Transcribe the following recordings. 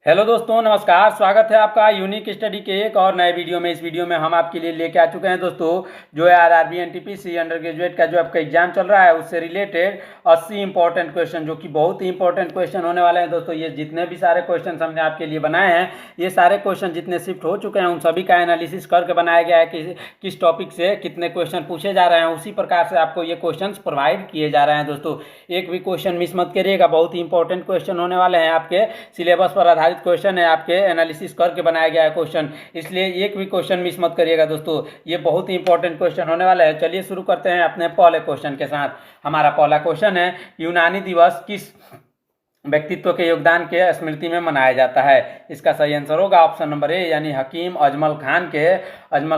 Hello दोस्तों, नमस्कार। स्वागत है आपका यूनिक स्टडी के एक और नए वीडियो में। इस वीडियो में हम आपके लिए लेके आ चुके हैं दोस्तों, जो है आरआरबी एनटीपीसी अंडर ग्रेजुएट का जो आपका एग्जाम चल रहा है उससे रिलेटेड 80 इंपॉर्टेंट क्वेश्चन, जो कि बहुत ही इंपॉर्टेंट क्वेश्चन होने वाले हैं दोस्तों। ये जितने भी सारे क्वेश्चन हमने आपके लिए बनाए हैं, ये सारे क्वेश्चन जितने शिफ्ट हो चुके हैं उन सभी का एनालिसिस करके बनाया गया है कि किस टॉपिक से कितने क्वेश्चन पूछे जा रहे हैं। उसी प्रकार से आपको ये क्वेश्चन प्रोवाइड किए जा रहे हैं दोस्तों। एक भी क्वेश्चन मिस मत करिएगा, बहुत ही इंपॉर्टेंट क्वेश्चन होने वाले हैं। आपके सिलेबस पर आधारित क्वेश्चन है, आपके एनालिसिस करके बनाया गया है क्वेश्चन, इसलिए एक भी क्वेश्चन मिस मत करिएगा दोस्तों। ये बहुत ही इंपॉर्टेंट क्वेश्चन होने वाला है। चलिए शुरू करते हैं अपने पहले क्वेश्चन के साथ। हमारा पहला क्वेश्चन है, यूनानी दिवस किस व्यक्तित्व के योगदान के स्मृति में मनाया जाता है? इसका सही आंसर होगा ऑप्शन नंबर ए, यानी हकीम अजमल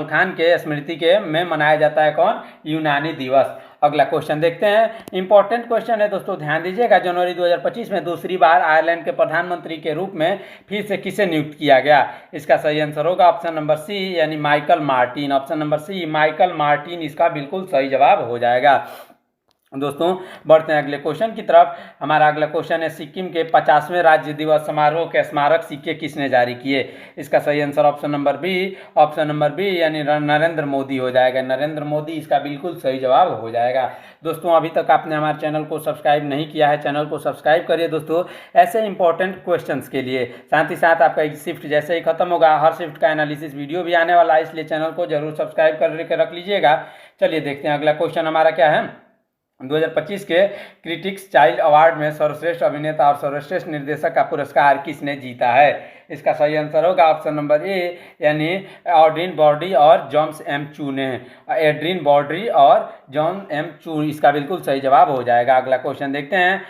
खान के स्मृति के में मनाया जाता है कौन? यूनानी दिवस। अगला क्वेश्चन देखते हैं। इंपॉर्टेंट क्वेश्चन है दोस्तों, ध्यान दीजिएगा। जनवरी 2025 में दूसरी बार आयरलैंड के प्रधानमंत्री के रूप में फिर से किसे नियुक्त किया गया? इसका सही आंसर होगा ऑप्शन नंबर सी, यानी Michael Martin. Option number C, Michael Martin इसका बिल्कुल सही जवाब हो जाएगा। दोस्तों बढ़ते हैं अगले क्वेश्चन की तरफ। हमारा अगला क्वेश्चन है, सिक्किम के 50वें राज्य दिवस समारोह के स्मारक सिक्के किसने जारी किए? इसका सही आंसर ऑप्शन नंबर बी यानी नरेंद्र मोदी हो जाएगा। नरेंद्र मोदी इसका बिल्कुल सही जवाब हो जाएगा। दोस्तों अभी तक आपने हमारे चैनल को सब्सक्राइब नहीं किया है, चैनल को सब्सक्राइब करिए दोस्तों, ऐसे इंपॉर्टेंट क्वेश्चन के लिए। साथ ही साथ आपका एक शिफ्ट जैसे ही खत्म होगा, हर शिफ्ट का एनालिसिस वीडियो भी आने वाला है, इसलिए चैनल को जरूर सब्सक्राइब करके रख लीजिएगा। चलिए देखते हैं अगला क्वेश्चन हमारा क्या है। 2025 के क्रिटिक्स चाइल्ड अवार्ड में सर्वश्रेष्ठ अभिनेता और सर्वश्रेष्ठ निर्देशक का पुरस्कार किसने जीता है? इसका सही आंसर होगा ऑप्शन नंबर ए, यानी एड्रियन ब्रॉडी और जॉन एम चू ने। एड्रियन ब्रॉडी और जॉन एम चू इसका बिल्कुल सही जवाब हो जाएगा। अगला क्वेश्चन देखते हैं।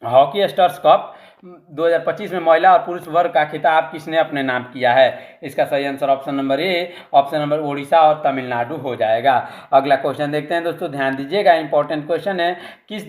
हॉकी स्टार्स कप 2025 में महिला और पुरुष वर्ग का खिताब किसने अपने नाम किया है? इसका सही आंसर ऑप्शन नंबर ओडिशा और तमिलनाडु हो जाएगा। अगला क्वेश्चन देखते हैं दोस्तों, ध्यान दीजिएगा, इंपॉर्टेंट क्वेश्चन है। किस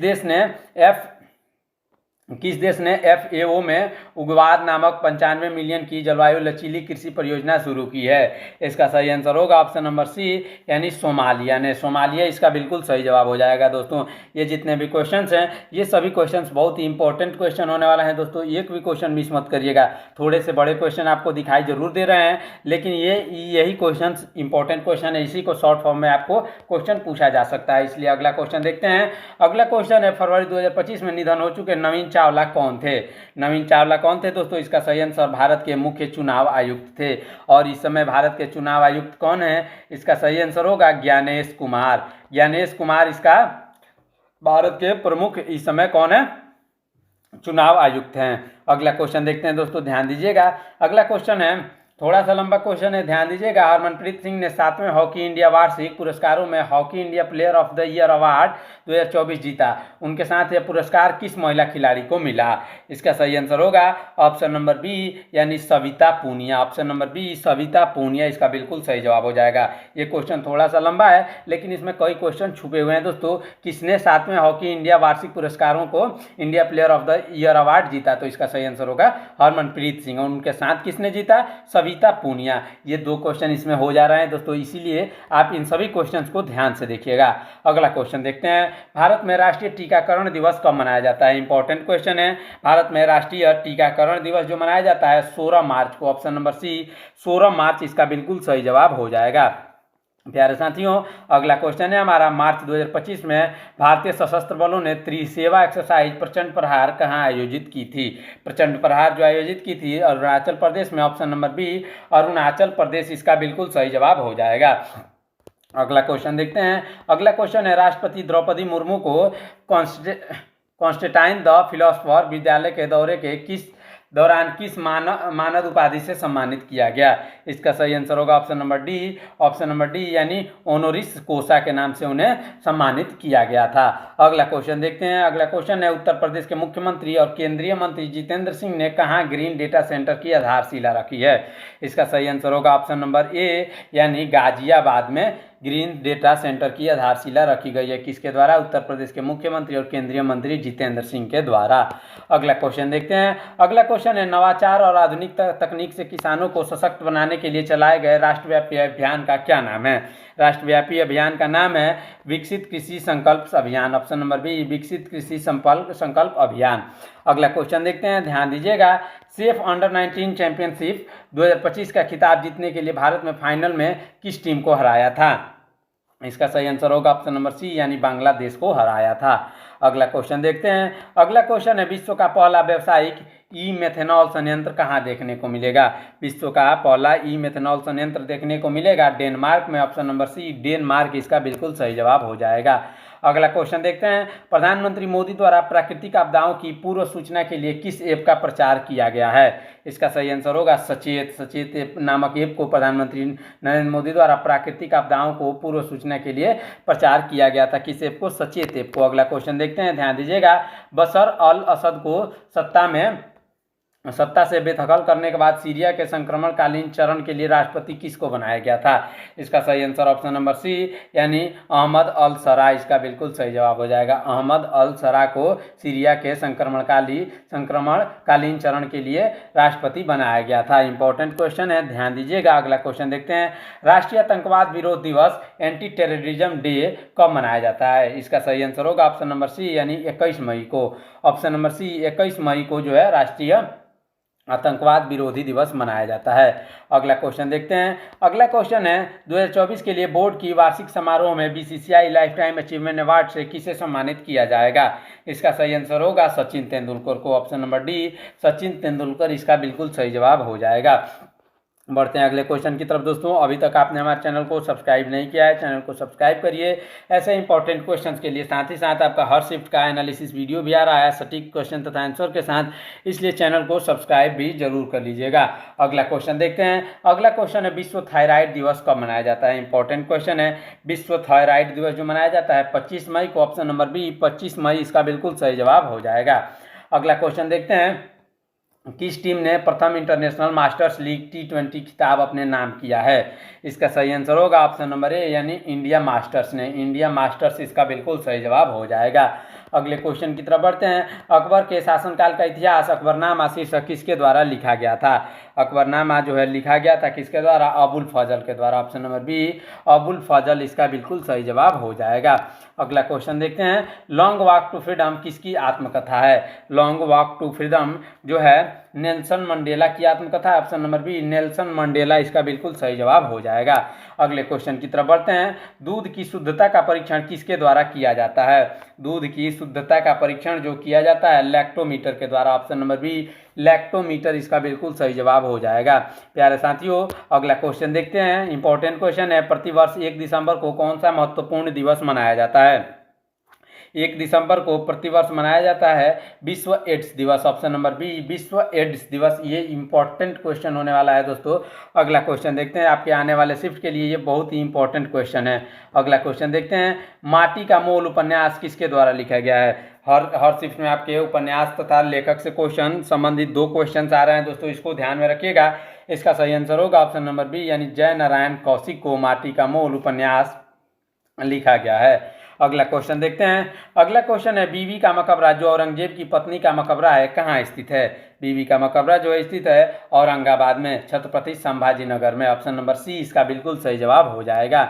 देश ने FAO में उग्रवाद नामक 95 मिलियन की जलवायु लचीली कृषि परियोजना शुरू की है? इसका सही आंसर होगा ऑप्शन नंबर सी, यानी सोमालिया ने। सोमालिया इसका बिल्कुल सही जवाब हो जाएगा। दोस्तों ये जितने भी क्वेश्चंस हैं, ये सभी क्वेश्चंस बहुत ही इंपॉर्टेंट क्वेश्चन होने वाला है दोस्तों। एक भी क्वेश्चन मिस मत करिएगा। थोड़े से बड़े क्वेश्चन आपको दिखाई जरूर दे रहे हैं, लेकिन यही क्वेश्चन इंपॉर्टेंट क्वेश्चन है, इसी को शॉर्ट फॉर्म में आपको क्वेश्चन पूछा जा सकता है। इसलिए अगला क्वेश्चन देखते हैं। अगला क्वेश्चन है, फरवरी 2025 में निधन हो चुके नवीन चावला कौन थे? नवीन चावला कौन थे दोस्तों? इसका सही आंसर भारत के मुख्य चुनाव आयुक्त थे। और इस समय भारत के चुनाव आयुक्त कौन है? इसका सही आंसर होगा ज्ञानेश कुमार। ज्ञानेश कुमार इसका भारत के प्रमुख इस समय कौन है? चुनाव आयुक्त हैं। अगला क्वेश्चन देखते हैं दोस्तों, ध्यान दीजिएगा। अगला क्वेश्चन है, थोड़ा सा लंबा क्वेश्चन है, ध्यान दीजिएगा। हरमनप्रीत सिंह ने 7वें हॉकी इंडिया वार्षिक पुरस्कारों में hockey India player of the year award 2024 जीता। उनके साथ यह पुरस्कार किस महिला खिलाड़ी को मिला? इसका सही आंसर होगा ऑप्शन नंबर बी, यानी Savita Punia. Option number B, Savita Punia इसका बिल्कुल सही जवाब हो जाएगा। ये क्वेश्चन थोड़ा सा लंबा है, लेकिन इसमें कई क्वेश्चन छुपे हुए हैं दोस्तों। किसने 7वें हॉकी इंडिया वार्षिक पुरस्कारों को India player of the year award जीता? तो इसका सही आंसर होगा हरमनप्रीत सिंह। और उनके साथ किसने जीता? सविता पूनिया। ये दो क्वेश्चन इसमें हो जा रहे हैं दोस्तों, इसीलिए आप इन सभी क्वेश्चंस को ध्यान से देखिएगा। अगला क्वेश्चन देखते हैं। भारत में राष्ट्रीय टीकाकरण दिवस कब मनाया जाता है? इंपॉर्टेंट क्वेश्चन है। भारत में राष्ट्रीय टीकाकरण दिवस जो मनाया जाता है 16 मार्च को। ऑप्शन नंबर सी, 16 मार्च इसका बिल्कुल सही जवाब हो जाएगा। प्यारे साथियों, अगला क्वेश्चन है हमारा, मार्च 2025 में भारतीय सशस्त्र बलों ने त्रिसेवा एक्सरसाइज प्रचंड प्रहार कहाँ आयोजित की थी? प्रचंड प्रहार जो आयोजित की थी अरुणाचल प्रदेश में। Option number B, Arunachal Pradesh इसका बिल्कुल सही जवाब हो जाएगा। अगला क्वेश्चन देखते हैं। अगला क्वेश्चन है, राष्ट्रपति द्रौपदी मुर्मू को कॉन्स्टेंटाइन द फिलोसफर विद्यालय के दौरे के दौरान किस मानद उपाधि से सम्मानित किया गया? इसका सही आंसर होगा ऑप्शन नंबर डी, यानी ऑनोरिस कोसा के नाम से उन्हें सम्मानित किया गया था। अगला क्वेश्चन देखते हैं। अगला क्वेश्चन है, उत्तर प्रदेश के मुख्यमंत्री और केंद्रीय मंत्री जितेंद्र सिंह ने कहाँ ग्रीन डेटा सेंटर की आधारशिला रखी है? इसका सही आंसर होगा ऑप्शन नंबर ए, यानी गाजियाबाद में ग्रीन डेटा सेंटर की आधारशिला रखी गई है? किसके द्वारा? उत्तर प्रदेश के मुख्यमंत्री और केंद्रीय मंत्री जितेंद्र सिंह के द्वारा। अगला क्वेश्चन देखते हैं। अगला क्वेश्चन है, नवाचार और आधुनिक तकनीक से किसानों को सशक्त बनाने के लिए चलाए गए राष्ट्रव्यापी अभियान का क्या नाम है? राष्ट्रव्यापी अभियान का नाम है विकसित कृषि संकल्प अभियान। ऑप्शन नंबर बी, विकसित कृषि संकल्प अभियान। अगला क्वेश्चन देखते हैं, ध्यान दीजिएगा। सेफ अंडर 19 चैंपियनशिप 2025 का खिताब जीतने के लिए भारत में फाइनल में किस टीम को हराया था? इसका सही आंसर होगा ऑप्शन नंबर सी, यानी बांग्लादेश को हराया था। अगला क्वेश्चन देखते हैं। अगला क्वेश्चन है, विश्व का पहला व्यावसायिक ई मेथेनॉल संयंत्र कहाँ देखने को मिलेगा? विश्व का पहला ई मेथेनॉल संयंत्र देखने को मिलेगा डेनमार्क में। ऑप्शन नंबर सी, डेनमार्क इसका बिल्कुल सही जवाब हो जाएगा। अगला क्वेश्चन देखते हैं। प्रधानमंत्री मोदी द्वारा प्राकृतिक आपदाओं की पूर्व सूचना के लिए किस ऐप का प्रचार किया गया है? इसका सही आंसर होगा सचेत। सचेत ऐप नामक ऐप को प्रधानमंत्री नरेंद्र मोदी द्वारा प्राकृतिक आपदाओं को पूर्व सूचना के लिए प्रचार किया गया था। किस ऐप को? सचेत ऐप को। अगला क्वेश्चन देखते हैं, ध्यान दीजिएगा। बशर अल असद को सत्ता से बेदखल करने के बाद सीरिया के संक्रमणकालीन चरण के लिए राष्ट्रपति किसको बनाया गया था? इसका सही आंसर ऑप्शन नंबर सी, यानी अहमद अल सरा इसका बिल्कुल सही जवाब हो जाएगा। अहमद अल सरा को सीरिया के संक्रमणकालीन चरण के लिए राष्ट्रपति बनाया गया था। इंपॉर्टेंट क्वेश्चन है, ध्यान दीजिएगा। अगला क्वेश्चन देखते हैं। राष्ट्रीय आतंकवाद विरोध दिवस एंटी टेररिज्म डे कब मनाया जाता है? इसका सही आंसर होगा ऑप्शन नंबर सी, यानी 21 मई को। ऑप्शन नंबर सी, 21 मई को जो है राष्ट्रीय आतंकवाद विरोधी दिवस मनाया जाता है। अगला क्वेश्चन देखते हैं। अगला क्वेश्चन है, 2024 के लिए बोर्ड की वार्षिक समारोह में BCCI life time achievement award से किसे सम्मानित किया जाएगा? इसका सही आंसर होगा सचिन तेंदुलकर को। Option number D, Sachin Tendulkar इसका बिल्कुल सही जवाब हो जाएगा। बढ़ते हैं अगले क्वेश्चन की तरफ दोस्तों। अभी तक आपने हमारे चैनल को सब्सक्राइब नहीं किया है, चैनल को सब्सक्राइब करिए ऐसे इंपॉर्टेंट क्वेश्चंस के लिए। साथ ही साथ आपका हर शिफ्ट का एनालिसिस वीडियो भी आ रहा है सटीक क्वेश्चन तथा आंसर के साथ, इसलिए चैनल को सब्सक्राइब भी जरूर कर लीजिएगा। अगला क्वेश्चन देखते हैं। अगला क्वेश्चन है, विश्व थायराइड दिवस कब मनाया जाता है? इंपॉर्टेंट क्वेश्चन है। विश्व थायराइड दिवस जो मनाया जाता है 25 मई को। ऑप्शन नंबर बी, 25 मई इसका बिल्कुल सही जवाब हो जाएगा। अगला क्वेश्चन देखते हैं। किस टीम ने प्रथम इंटरनेशनल मास्टर्स लीग T20 खिताब अपने नाम किया है? इसका सही आंसर होगा ऑप्शन नंबर ए, यानी इंडिया मास्टर्स ने। इंडिया मास्टर्स इसका बिल्कुल सही जवाब हो जाएगा। अगले क्वेश्चन की तरफ बढ़ते हैं। अकबर के शासनकाल का इतिहास अकबरनामा शीर्षक किसके द्वारा लिखा गया था? अकबरनामा जो है लिखा गया था किसके द्वारा? अबुल फजल के द्वारा। ऑप्शन नंबर बी, अबुल फजल इसका बिल्कुल सही जवाब हो जाएगा। अगला क्वेश्चन देखते हैं। लॉन्ग वॉक टू फ्रीडम किसकी आत्मकथा है? लॉन्ग वॉक टू फ्रीडम जो है नेल्सन मंडेला की आत्मकथा है। Option number B, Nelson Mandela इसका बिल्कुल सही जवाब हो जाएगा। अगले क्वेश्चन की तरफ बढ़ते हैं। दूध की शुद्धता का परीक्षण किसके द्वारा किया जाता है? दूध की शुद्धता का परीक्षण जो किया जाता है लैक्टोमीटर के द्वारा। ऑप्शन नंबर बी, लैक्टोमीटर इसका बिल्कुल सही जवाब हो जाएगा। प्यारे साथियों, अगला क्वेश्चन देखते हैं। इंपॉर्टेंट क्वेश्चन है। प्रतिवर्ष 1 दिसंबर को कौन सा महत्वपूर्ण दिवस मनाया जाता है? 1 दिसंबर को प्रतिवर्ष मनाया जाता है विश्व एड्स दिवस। ऑप्शन नंबर बी, विश्व एड्स दिवस। ये इंपॉर्टेंट क्वेश्चन होने वाला है दोस्तों। अगला क्वेश्चन देखते हैं। आपके आने वाले शिफ्ट के लिए ये बहुत ही इंपॉर्टेंट क्वेश्चन है। अगला क्वेश्चन देखते हैं। माटी का मोल उपन्यास किसके द्वारा लिखा गया है? हर शिफ्ट में आपके उपन्यास तथा लेखक से क्वेश्चन संबंधित 2 क्वेश्चन आ रहे हैं दोस्तों, इसको ध्यान में रखिएगा। इसका सही आंसर होगा ऑप्शन नंबर बी, यानी जय नारायण कौशिक को माटी का मोल उपन्यास लिखा गया है। अगला क्वेश्चन देखते हैं। अगला क्वेश्चन है, बीवी का मकबरा जो औरंगजेब की पत्नी का मकबरा है कहाँ स्थित है? बीवी का मकबरा जो स्थित है औरंगाबाद में, छत्रपति संभाजी नगर में। ऑप्शन नंबर सी इसका बिल्कुल सही जवाब हो जाएगा।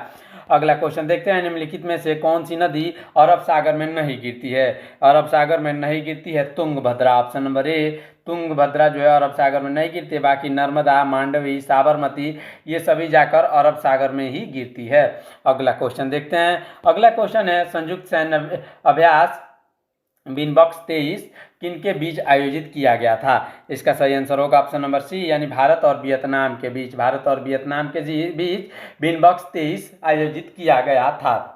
अगला क्वेश्चन देखते हैं। निम्नलिखित में से कौन सी नदी अरब सागर में नहीं गिरती है? अरब सागर में नहीं गिरती है Tungabhadra. Option number A, Tungabhadra जो है अरब सागर में नहीं गिरती, बाकी नर्मदा, मांडवी, साबरमती ये सभी जाकर अरब सागर में ही गिरती है। अगला क्वेश्चन देखते हैं। अगला क्वेश्चन है, संयुक्त सैन्य अभ्यास विनबॉक्स 23 किनके बीच आयोजित किया गया था? इसका सही आंसर होगा ऑप्शन नंबर सी, यानी भारत और वियतनाम के बीच। भारत और वियतनाम के बीच विनबॉक्स 23 आयोजित किया गया था।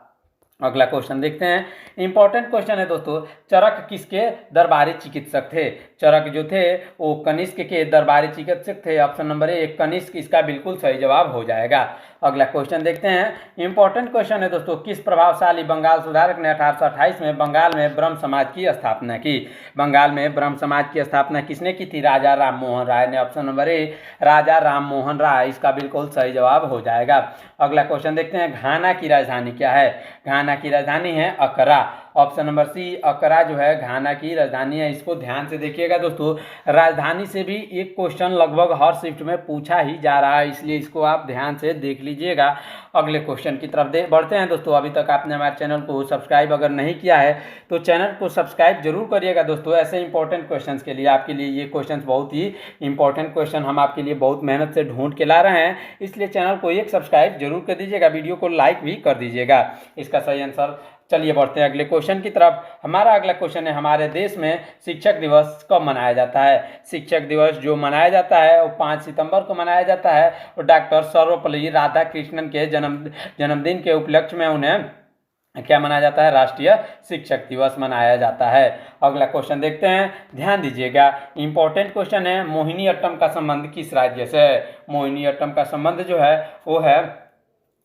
अगला क्वेश्चन देखते हैं। इंपॉर्टेंट क्वेश्चन है दोस्तों। चरक किसके दरबारी चिकित्सक थे? चरक जो थे वो कनिष्क के दरबारी चिकित्सक थे। ऑप्शन नंबर ए, कनिष्क इसका बिल्कुल सही जवाब हो जाएगा। अगला क्वेश्चन देखते हैं। इंपॉर्टेंट क्वेश्चन है दोस्तों, किस प्रभावशाली बंगाल सुधारक ने 1828 में बंगाल में ब्रह्म समाज की स्थापना की? बंगाल में ब्रह्म समाज की स्थापना किसने की थी? राजा राम मोहन राय ने। ऑप्शन नंबर ए राजा राम मोहन राय इसका बिल्कुल सही जवाब हो जाएगा। अगला क्वेश्चन देखते हैं, घाना की राजधानी क्या है? घाना की राजधानी है अकरा। ऑप्शन नंबर सी अकरा जो है घाना की राजधानी है। इसको ध्यान से देखिएगा दोस्तों, राजधानी से भी एक क्वेश्चन लगभग हर शिफ्ट में पूछा ही जा रहा है, इसलिए इसको आप ध्यान से देख लीजिएगा। अगले क्वेश्चन की तरफ बढ़ते हैं दोस्तों। अभी तक आपने हमारे चैनल को सब्सक्राइब अगर नहीं किया है तो चैनल को सब्सक्राइब जरूर करिएगा दोस्तों। ऐसे इंपॉर्टेंट क्वेश्चंस के लिए, आपके लिए ये क्वेश्चंस बहुत ही इंपॉर्टेंट क्वेश्चन हम आपके लिए बहुत मेहनत से ढूंढ के ला रहे हैं, इसलिए चैनल को एक सब्सक्राइब जरूर कर दीजिएगा, वीडियो को लाइक भी कर दीजिएगा। इसका सही आंसर, चलिए बढ़ते हैं अगले क्वेश्चन की तरफ। हमारा अगला क्वेश्चन है, हमारे देश में शिक्षक दिवस कब मनाया जाता है? शिक्षक दिवस जो मनाया जाता है वो 5 सितंबर को मनाया जाता है और डॉक्टर सर्वपल्ली राधाकृष्णन के जन्मदिन के उपलक्ष्य में उन्हें क्या मनाया जाता है? राष्ट्रीय शिक्षक दिवस मनाया जाता है। अगला क्वेश्चन देखते हैं, ध्यान दीजिएगा, इंपॉर्टेंट क्वेश्चन है, मोहिनीअट्टम का संबंध किस राज्य से है? मोहिनीअट्टम का संबंध जो है वो है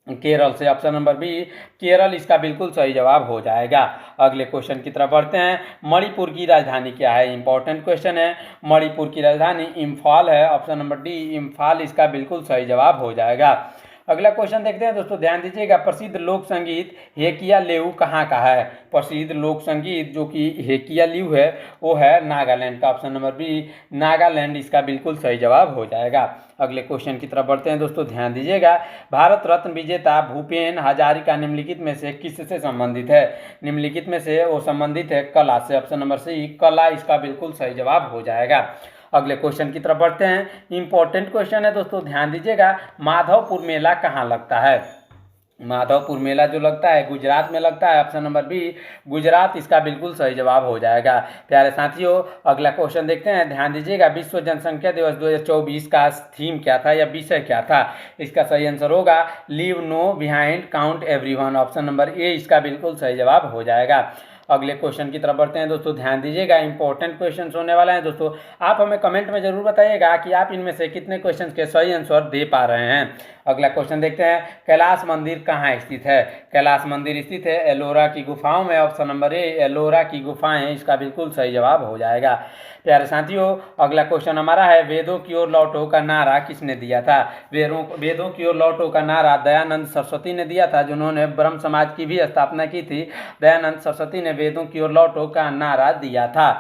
केरल से। ऑप्शन नंबर बी केरल इसका बिल्कुल सही जवाब हो जाएगा। अगले क्वेश्चन की तरफ बढ़ते हैं, मणिपुर की राजधानी क्या है? इंपॉर्टेंट क्वेश्चन है, मणिपुर की राजधानी इम्फाल है। ऑप्शन नंबर डी इम्फाल इसका बिल्कुल सही जवाब हो जाएगा। अगला क्वेश्चन देखते हैं दोस्तों, ध्यान दीजिएगा, प्रसिद्ध लोक संगीत हेकिया-लेउ कहाँ का है? प्रसिद्ध लोक संगीत जो कि हेकिया-लेउ है वो है नागालैंड का। ऑप्शन नंबर बी नागालैंड इसका बिल्कुल सही जवाब हो जाएगा। अगले क्वेश्चन की तरफ बढ़ते हैं दोस्तों, ध्यान दीजिएगा, भारत रत्न विजेता भूपेन हजारिका निम्नलिखित में से किससे संबंधित है? निम्नलिखित में से वो संबंधित है कला से। ऑप्शन नंबर सी कला इसका बिल्कुल सही जवाब हो जाएगा। अगले क्वेश्चन की तरफ बढ़ते हैं, इंपॉर्टेंट क्वेश्चन है दोस्तों, ध्यान दीजिएगा, माधवपुर मेला कहाँ लगता है? माधवपुर मेला जो लगता है गुजरात में लगता है। ऑप्शन नंबर बी गुजरात इसका बिल्कुल सही जवाब हो जाएगा। प्यारे साथियों, अगला क्वेश्चन देखते हैं, ध्यान दीजिएगा, विश्व जनसंख्या दिवस 2024 का थीम क्या था या विषय क्या था? इसका सही आंसर होगा leave know behind count everyone. Option number A इसका बिल्कुल सही जवाब हो जाएगा। अगले क्वेश्चन की तरफ बढ़ते हैं दोस्तों, ध्यान दीजिएगा, इंपॉर्टेंट क्वेश्चन होने वाला है दोस्तों। आप हमें कमेंट में जरूर बताइएगा कि आप इनमें से कितने क्वेश्चन के सही आंसर दे पा रहे हैं। अगला क्वेश्चन देखते हैं, कैलाश मंदिर कहाँ स्थित है? कैलाश मंदिर स्थित है एलोरा की गुफाओं में। ऑप्शन नंबर ए एलोरा की गुफाएं इसका बिल्कुल सही जवाब हो जाएगा। प्यारे साथियों, अगला क्वेश्चन हमारा है, वेदों की ओर लौटो का नारा किसने दिया था? वेदों की ओर लौटो का नारा दयानंद सरस्वती ने दिया था, जिन्होंने ब्रह्म समाज की भी स्थापना की थी। दयानंद सरस्वती ने वेदों की ओर लौटो का नारा दिया था।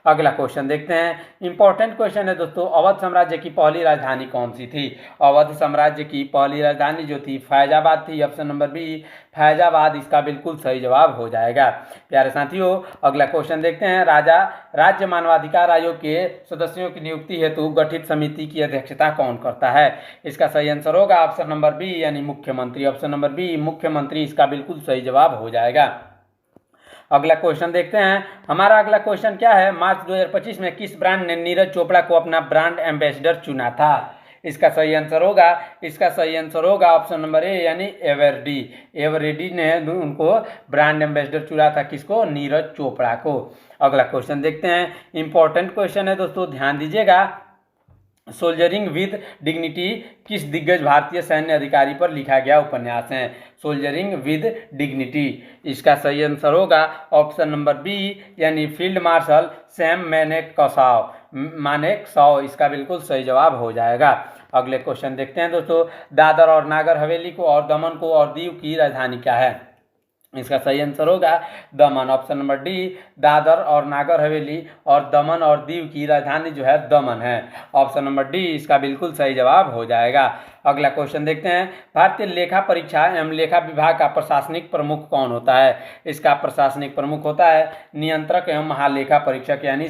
अगला क्वेश्चन देखते हैं, इंपॉर्टेंट क्वेश्चन है दोस्तों, अवध साम्राज्य की पहली राजधानी कौन सी थी? अवध साम्राज्य की पहली राजधानी जो थी फैजाबाद थी। ऑप्शन नंबर बी फैजाबाद इसका बिल्कुल सही जवाब हो जाएगा। प्यारे साथियों, अगला क्वेश्चन देखते हैं, राज्य मानवाधिकार आयोग के सदस्यों की नियुक्ति हेतु गठित समिति की अध्यक्षता कौन करता है? इसका सही आंसर होगा ऑप्शन नंबर बी यानी मुख्यमंत्री। ऑप्शन नंबर बी मुख्यमंत्री इसका बिल्कुल सही जवाब हो जाएगा। अगला क्वेश्चन देखते हैं, हमारा अगला क्वेश्चन क्या है, मार्च 2025 में किस ब्रांड ने नीरज चोपड़ा को अपना ब्रांड एम्बेसडर चुना था? इसका सही आंसर होगा ऑप्शन नंबर ए यानी एवरडी। एवरडी ने उनको ब्रांड एम्बेसडर चुना था, किसको? नीरज चोपड़ा को। अगला क्वेश्चन देखते हैं, इंपॉर्टेंट क्वेश्चन है दोस्तों, ध्यान दीजिएगा, सोल्जरिंग विद डिग्निटी किस दिग्गज भारतीय सैन्य अधिकारी पर लिखा गया उपन्यास है? सोल्जरिंग विद डिग्निटी इसका सही आंसर होगा ऑप्शन नंबर बी यानी फील्ड मार्शल सैम मानेकशॉ इसका बिल्कुल सही जवाब हो जाएगा। अगले क्वेश्चन देखते हैं दोस्तों, दादर और नागर हवेली को और दमन को और दीव की राजधानी क्या है? इसका सही आंसर होगा दमन। ऑप्शन नंबर डी दादर और नागर हवेली और दमन और दीव की राजधानी जो है दमन है। ऑप्शन नंबर डी इसका बिल्कुल सही जवाब हो जाएगा। अगला क्वेश्चन देखते हैं, भारतीय लेखा परीक्षा एवं लेखा विभाग का प्रशासनिक प्रमुख कौन होता है? इसका प्रशासनिक प्रमुख होता है नियंत्रक एवं महालेखा परीक्षक यानी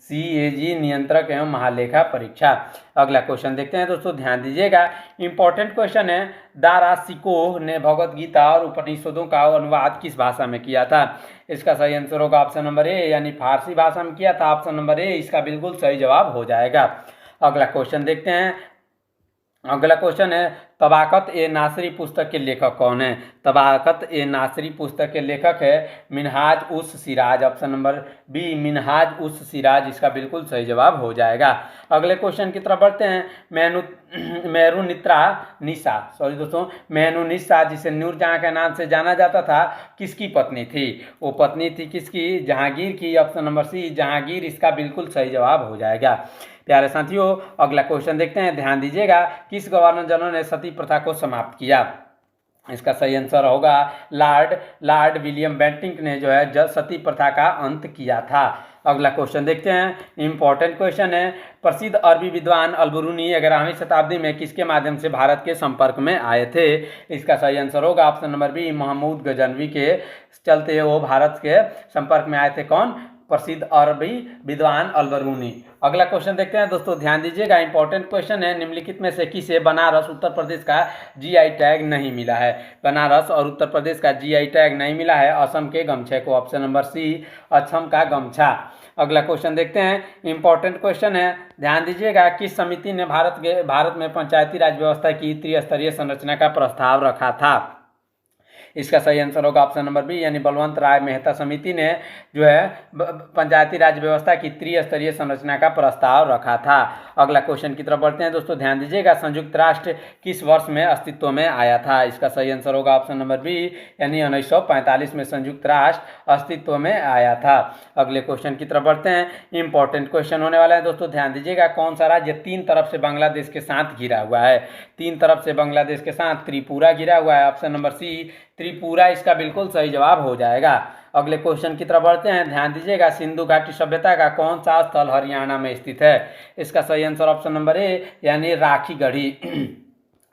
CAG नियंत्रक एवं महालेखा परीक्षा। अगला क्वेश्चन देखते हैं दोस्तों, ध्यान दीजिएगा, इंपॉर्टेंट क्वेश्चन है, दारा सिकोह ने भगवत गीता और उपनिषदों का अनुवाद किस भाषा में किया था? इसका सही आंसर होगा ऑप्शन नंबर ए यानी फारसी भाषा में किया था। ऑप्शन नंबर ए इसका बिल्कुल सही जवाब हो जाएगा। अगला क्वेश्चन देखते हैं, अगला क्वेश्चन है, तबाकत ए नासरी पुस्तक के लेखक कौन है? तबाकत ए नासरी पुस्तक के लेखक है Minhaj us Siraj. Option number B Minhaj us Siraj इसका बिल्कुल सही जवाब हो जाएगा। अगले क्वेश्चन की तरफ बढ़ते हैं। मेहरुनित्रा निशा, सॉरी दोस्तों, मेहरुनिशा जिसे नूरजहां के नाम से जाना जाता था, किसकी पत्नी थी? वो पत्नी थी किसकी? जहांगीर की। ऑप्शन नंबर सी जहांगीर इसका बिल्कुल सही जवाब हो जाएगा। प्यारे साथियों, अगला क्वेश्चन देखते हैं, ध्यान दीजिएगा। किस गवर्नर जनरल ने सती प्रथा को समाप्त किया? इसका सही आंसर होगा लॉर्ड विलियम बेंटिंक ने जो है सती प्रथा का अंत किया था। अगला क्वेश्चन देखते हैं, इंपॉर्टेंट क्वेश्चन है। प्रसिद्ध अरबी विद्वान अल-बिरूनी 11वीं शताब्दी में किसके माध्यम से भारत के संपर्क में आए थे? इसका सही आंसर होगा option number B Mahmud Ghaznavi के चलते वो भारत के संपर्क में आए थे। कौन? प्रसिद्ध अरबी विद्वान अल-बिरूनी। अगला क्वेश्चन देखते हैं दोस्तों, ध्यान दीजिएगा, इंपॉर्टेंट क्वेश्चन है। निम्नलिखित में से किसे बनारस उत्तर प्रदेश का जीआई टैग नहीं मिला है? बनारस और उत्तर प्रदेश का जीआई टैग नहीं मिला है असम के गमछे को। ऑप्शन नंबर सी असम का गमछा। अगला क्वेश्चन देखते हैं, इंपॉर्टेंट क्वेश्चन है, ध्यान दीजिएगा। किस समिति ने भारत में पंचायती राज व्यवस्था की त्रिस्तरीय संरचना का प्रस्ताव रखा था? इसका सही आंसर होगा ऑप्शन नंबर बी यानी बलवंत राय मेहता समिति ने जो है पंचायती राज व्यवस्था की त्रिस्तरीय संरचना का प्रस्ताव रखा था। अगला क्वेश्चन की तरफ बढ़ते हैं दोस्तों, ध्यान दीजिएगा। संयुक्त राष्ट्र किस वर्ष में अस्तित्व में आया था? इसका सही आंसर होगा ऑप्शन नंबर बी यानी 1945 में संयुक्त राष्ट्र अस्तित्व में आया था। अगले क्वेश्चन की तरफ बढ़ते हैं, इंपॉर्टेंट क्वेश्चन होने वाला है दोस्तों, ध्यान दीजिएगा। कौन सा राज्य तीन तरफ से बांग्लादेश के साथ घिरा हुआ है? तीन तरफ से बांग्लादेश के साथ त्रिपुरा घिरा हुआ है। ऑप्शन नंबर सी त्रिपुरा इसका बिल्कुल सही जवाब हो जाएगा। अगले क्वेश्चन की तरफ बढ़ते हैं, ध्यान दीजिएगा। सिंधु घाटी सभ्यता का कौन सा स्थल हरियाणा में स्थित है? इसका सही आंसर ऑप्शन नंबर ए यानी राखीगढ़ी।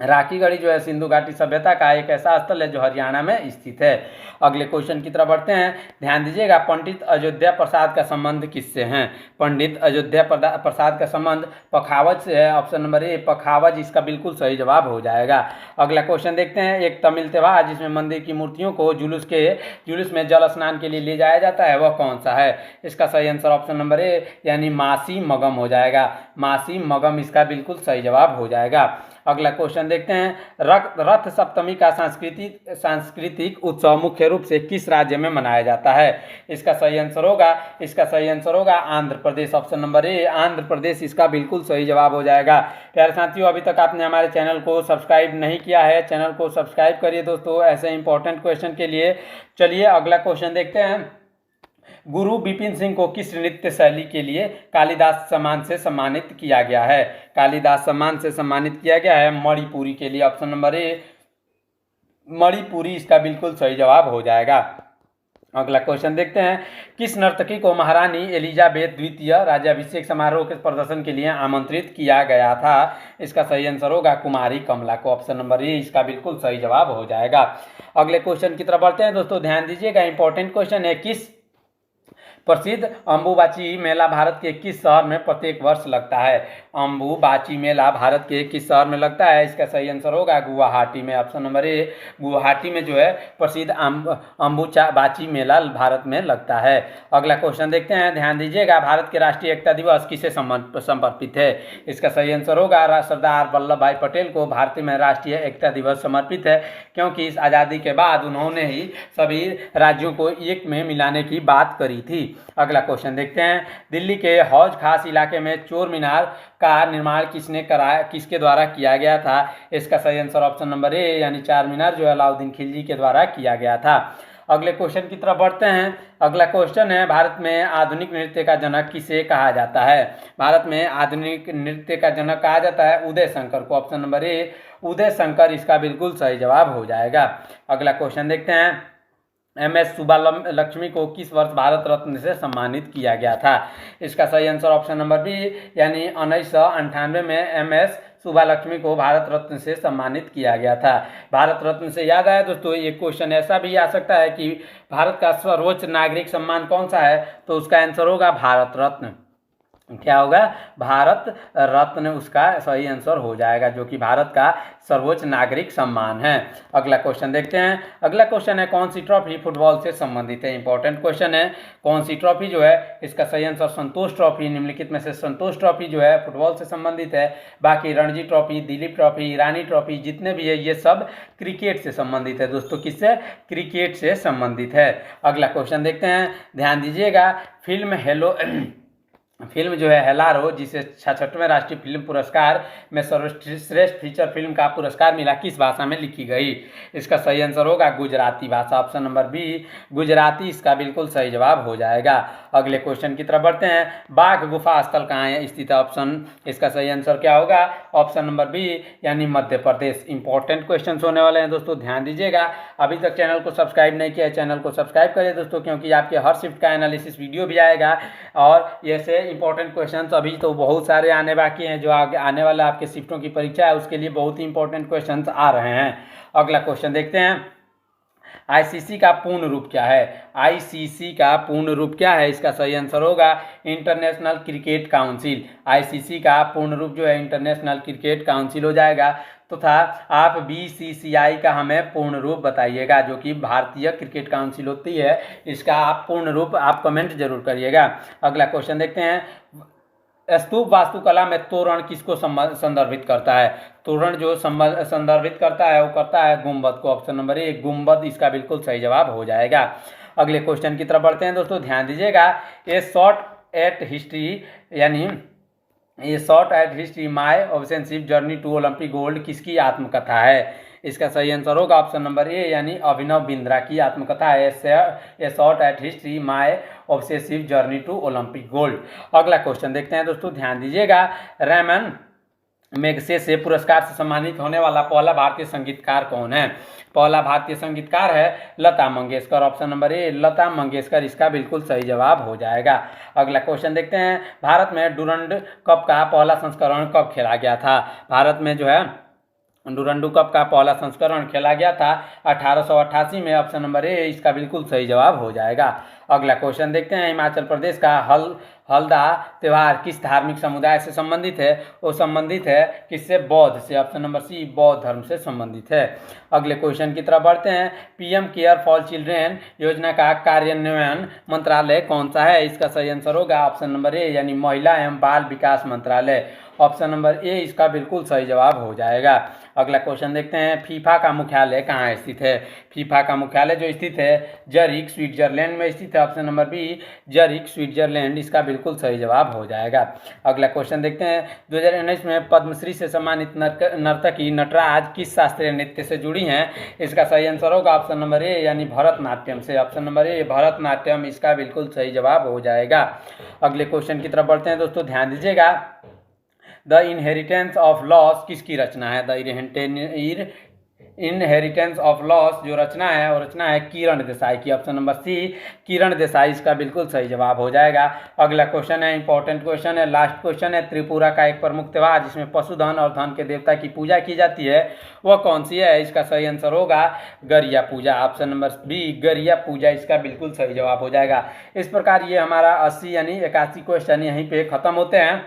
राखीगढ़ी जो है सिंधु घाटी सभ्यता का एक ऐसा स्थल है जो हरियाणा में स्थित है। अगले क्वेश्चन की तरफ बढ़ते हैं, ध्यान दीजिएगा। पंडित अयोध्या प्रसाद का संबंध किससे है? पंडित अयोध्या प्रसाद का संबंध पखावज से है। ऑप्शन नंबर ए पखावज इसका बिल्कुल सही जवाब हो जाएगा। अगला क्वेश्चन देखते हैं, एक तमिल त्योहार जिसमें मंदिर की मूर्तियों को जुलूस में जल स्नान के लिए ले जाया जाता है, वह कौन सा है? इसका सही आंसर ऑप्शन नंबर ए यानी मासी मगम हो जाएगा। मासी मगम इसका बिल्कुल सही जवाब हो जाएगा। अगला क्वेश्चन देखते हैं, रथ सप्तमी का सांस्कृतिक उत्सव मुख्य रूप से किस राज्य में मनाया जाता है? इसका सही आंसर होगा Andhra Pradesh. Option number A Andhra Pradesh इसका बिल्कुल सही जवाब हो जाएगा। प्यारे साथियों, अभी तक आपने हमारे चैनल को सब्सक्राइब नहीं किया है, चैनल को सब्सक्राइब करिए दोस्तों ऐसे इंपॉर्टेंट क्वेश्चन के लिए। चलिए अगला क्वेश्चन देखते हैं, गुरु बिपिन सिंह को किस नृत्य शैली के लिए कालिदास सम्मान से सम्मानित किया गया है? कालिदास सम्मान से सम्मानित किया गया है मणिपुरी के लिए। ऑप्शन नंबर ए मणिपुरी इसका बिल्कुल सही जवाब हो जाएगा। अगला क्वेश्चन देखते हैं, किस नर्तकी को महारानी एलिजाबेथ द्वितीय राज्याभिषेक समारोह के प्रदर्शन के लिए आमंत्रित किया गया था? इसका सही आंसर होगा कुमारी कमला को। ऑप्शन नंबर ए इसका बिल्कुल सही जवाब हो जाएगा। अगले क्वेश्चन की तरफ बढ़ते हैं दोस्तों, ध्यान दीजिएगा। इंपॉर्टेंट क्वेश्चन है, किस प्रसिद्ध अंबुबाची मेला भारत के किस शहर में प्रत्येक वर्ष लगता है? अंबुबाची मेला भारत के किस शहर में लगता है? इसका सही आंसर होगा गुवाहाटी में। ऑप्शन नंबर ए गुवाहाटी में जो है प्रसिद्ध अंबुबाची मेला भारत में लगता है। अगला क्वेश्चन देखते हैं, ध्यान दीजिएगा। भारत के राष्ट्रीय एकता दिवस किसे समर्पित है? इसका सही आंसर होगा सरदार वल्लभ भाई पटेल को भारतीय में राष्ट्रीय एकता दिवस समर्पित है, क्योंकि इस आज़ादी के बाद उन्होंने ही सभी राज्यों को एक में मिलाने की बात करी थी। अगला क्वेश्चन देखते हैं, दिल्ली के हौज खास इलाके में चोर मीनार का निर्माण किसके द्वारा किया गया था? इसका सही आंसर ऑप्शन नंबर ए यानी चार मीनार जो है अलाउद्दीन खिलजी के द्वारा किया गया था। अगले क्वेश्चन की तरफ बढ़ते हैं। अगला क्वेश्चन है, भारत में आधुनिक नृत्य का जनक किसे कहा जाता है? भारत में आधुनिक नृत्य का जनक कहा जाता है उदय शंकर को। Option number A Uday Shankar इसका बिल्कुल सही जवाब हो जाएगा। अगला क्वेश्चन देखते हैं, MS सुब्बालक्ष्मी को किस वर्ष भारत रत्न से सम्मानित किया गया था? इसका सही आंसर ऑप्शन नंबर बी यानी 1998 में MS सुब्बालक्ष्मी को भारत रत्न से सम्मानित किया गया था। भारत रत्न से याद आया दोस्तों, एक क्वेश्चन ऐसा भी आ सकता है कि भारत का सर्वोच्च नागरिक सम्मान कौन सा है? तो उसका आंसर होगा भारत रत्न। क्या होगा, भारत रत्न उसका सही आंसर हो जाएगा, जो कि भारत का सर्वोच्च नागरिक सम्मान है। अगला क्वेश्चन देखते हैं। अगला क्वेश्चन है, कौन सी ट्रॉफी फुटबॉल से संबंधित है। इंपॉर्टेंट क्वेश्चन है, कौन सी ट्रॉफी जो है, इसका सही आंसर संतोष ट्रॉफी, निम्नलिखित में से संतोष ट्रॉफी जो है फुटबॉल से संबंधित है। बाकी रणजी ट्रॉफी, दिलीप ट्रॉफी, ईरानी ट्रॉफी जितने भी है ये सब क्रिकेट से संबंधित है दोस्तों। किससे, क्रिकेट से संबंधित है। अगला क्वेश्चन देखते हैं, ध्यान दीजिएगा। फिल्म जो है हेलारो, जिसे 66वें राष्ट्रीय फिल्म पुरस्कार में सर्वश्रेष्ठ फीचर फिल्म का पुरस्कार मिला, किस भाषा में लिखी गई। इसका सही आंसर होगा गुजराती भाषा, ऑप्शन नंबर बी गुजराती इसका बिल्कुल सही जवाब हो जाएगा। अगले क्वेश्चन की तरफ बढ़ते हैं। बाघ गुफा स्थल कहाँ है स्थित है, ऑप्शन, इसका सही आंसर क्या होगा, ऑप्शन नंबर बी यानी मध्य प्रदेश। इंपॉर्टेंट क्वेश्चन होने वाले हैं दोस्तों, ध्यान दीजिएगा। अभी तक चैनल को सब्सक्राइब नहीं किया है, चैनल को सब्सक्राइब करिए दोस्तों, क्योंकि आपके हर शिफ्ट का एनालिसिस वीडियो भी आएगा और ऐसे इंपॉर्टेंट क्वेश्चन अभी तो बहुत सारे आने बाकी हैं। जो आगे आने वाला आपके शिफ्टों की परीक्षा है उसके लिए बहुत ही इंपॉर्टेंट क्वेश्चन आ रहे हैं। अगला क्वेश्चन देखते हैं, आईसीसी का पूर्ण रूप क्या है। आईसीसी का पूर्ण रूप क्या है, इसका सही आंसर होगा इंटरनेशनल क्रिकेट काउंसिल। आईसीसी का पूर्ण रूप जो है इंटरनेशनल क्रिकेट काउंसिल हो जाएगा। तो था आप बीसीसीआई का हमें पूर्ण रूप बताइएगा, जो कि भारतीय क्रिकेट काउंसिल होती है, इसका आप पूर्ण रूप आप कमेंट जरूर करिएगा। अगला क्वेश्चन देखते हैं, स्तूप वास्तुकला में तोरण किसको संदर्भित करता है। तोरण जो संदर्भित करता है वो करता है गुंबद को, ऑप्शन नंबर ए गुंबद इसका बिल्कुल सही जवाब हो जाएगा। अगले क्वेश्चन की तरफ बढ़ते हैं दोस्तों, ध्यान दीजिएगा। ए शॉर्ट एट हिस्ट्री यानी ये shot at history my obsessive journey to Olympic gold किसकी आत्मकथा है। इसका सही आंसर होगा ऑप्शन नंबर ए यानी अभिनव बिंद्रा की आत्मकथा है, a shot at history my obsessive journey to Olympic gold. अगला क्वेश्चन देखते हैं दोस्तों, ध्यान दीजिएगा। रैमन मैगसेसे पुरस्कार से सम्मानित होने वाला पहला भारतीय संगीतकार कौन है। पहला भारतीय संगीतकार है Lata Mangeshkar, option number A Lata Mangeshkar इसका बिल्कुल सही जवाब हो जाएगा। अगला क्वेश्चन देखते हैं, भारत में डुरंड कप का पहला संस्करण कब खेला गया था। भारत में जो है डुरंडू कप का पहला संस्करण खेला गया था 1888 में, ऑप्शन नंबर ए इसका बिल्कुल सही जवाब हो जाएगा। अगला क्वेश्चन देखते हैं, हिमाचल प्रदेश का हल्दा त्यौहार किस धार्मिक समुदाय से संबंधित है। वो संबंधित है किससे, बौद्ध से, ऑप्शन नंबर सी बौद्ध धर्म से संबंधित है। अगले क्वेश्चन की तरफ बढ़ते हैं, पीएम केयर फॉर चिल्ड्रेन योजना का कार्यान्वयन मंत्रालय कौन सा है। इसका सही आंसर होगा ऑप्शन नंबर ए यानी महिला एवं बाल विकास मंत्रालय, ऑप्शन नंबर ए इसका बिल्कुल सही जवाब हो जाएगा। अगला क्वेश्चन देखते हैं, फीफा का मुख्यालय कहाँ स्थित है। फीफा का मुख्यालय जो स्थित है जरिक स्विट्जरलैंड में स्थित है, ऑप्शन नंबर बी जरिक स्विट्जरलैंड इसका बिल्कुल सही जवाब हो जाएगा। अगला क्वेश्चन देखते हैं, 2019 में पद्मश्री से सम्मानित नर्तकी नटराज किस शास्त्रीय नृत्य से जुड़ी हैं। इसका सही आंसर होगा ऑप्शन नंबर ए यानी भरतनाट्यम से, ऑप्शन नंबर ए भरतनाट्यम इसका बिल्कुल सही जवाब हो जाएगा। अगले क्वेश्चन की तरफ बढ़ते हैं दोस्तों, ध्यान दीजिएगा। द इनहेरिटेंस ऑफ लॉस किसकी रचना है। द इनहेरिटेंस ऑफ लॉस जो रचना है वो रचना है किरण देसाई की, ऑप्शन नंबर सी किरण देसाई इसका बिल्कुल सही जवाब हो जाएगा। अगला क्वेश्चन है इंपॉर्टेंट क्वेश्चन है, लास्ट क्वेश्चन है, त्रिपुरा का एक प्रमुख त्यौहार जिसमें पशुधन और धन के देवता की पूजा की जाती है वह कौन सी है। इसका सही आंसर होगा गरिया पूजा, ऑप्शन नंबर बी गरिया पूजा इसका बिल्कुल सही जवाब हो जाएगा। इस प्रकार ये हमारा 80 यानी 81 क्वेश्चन यहीं पे खत्म होते हैं,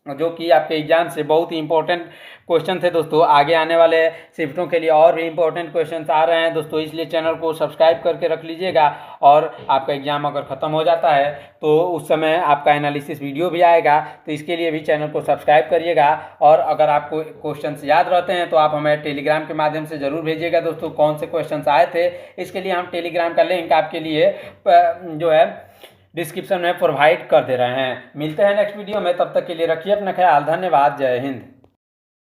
जो कि आपके एग्जाम से बहुत ही इंपॉर्टेंट क्वेश्चन थे दोस्तों। आगे आने वाले शिफ्टों के लिए और भी इंपॉर्टेंट क्वेश्चंस आ रहे हैं दोस्तों, इसलिए चैनल को सब्सक्राइब करके रख लीजिएगा। और आपका एग्जाम अगर ख़त्म हो जाता है तो उस समय आपका एनालिसिस वीडियो भी आएगा, तो इसके लिए भी चैनल को सब्सक्राइब करिएगा। और अगर आपको क्वेश्चंस याद रहते हैं तो आप हमें टेलीग्राम के माध्यम से ज़रूर भेजिएगा दोस्तों, कौन से क्वेश्चन आए थे। इसके लिए हम टेलीग्राम का लिंक आपके लिए जो है डिस्क्रिप्शन में प्रोवाइड कर दे रहे हैं। मिलते हैं नेक्स्ट वीडियो में, तब तक के लिए रखिए अपना ख्याल। धन्यवाद, जय हिंद।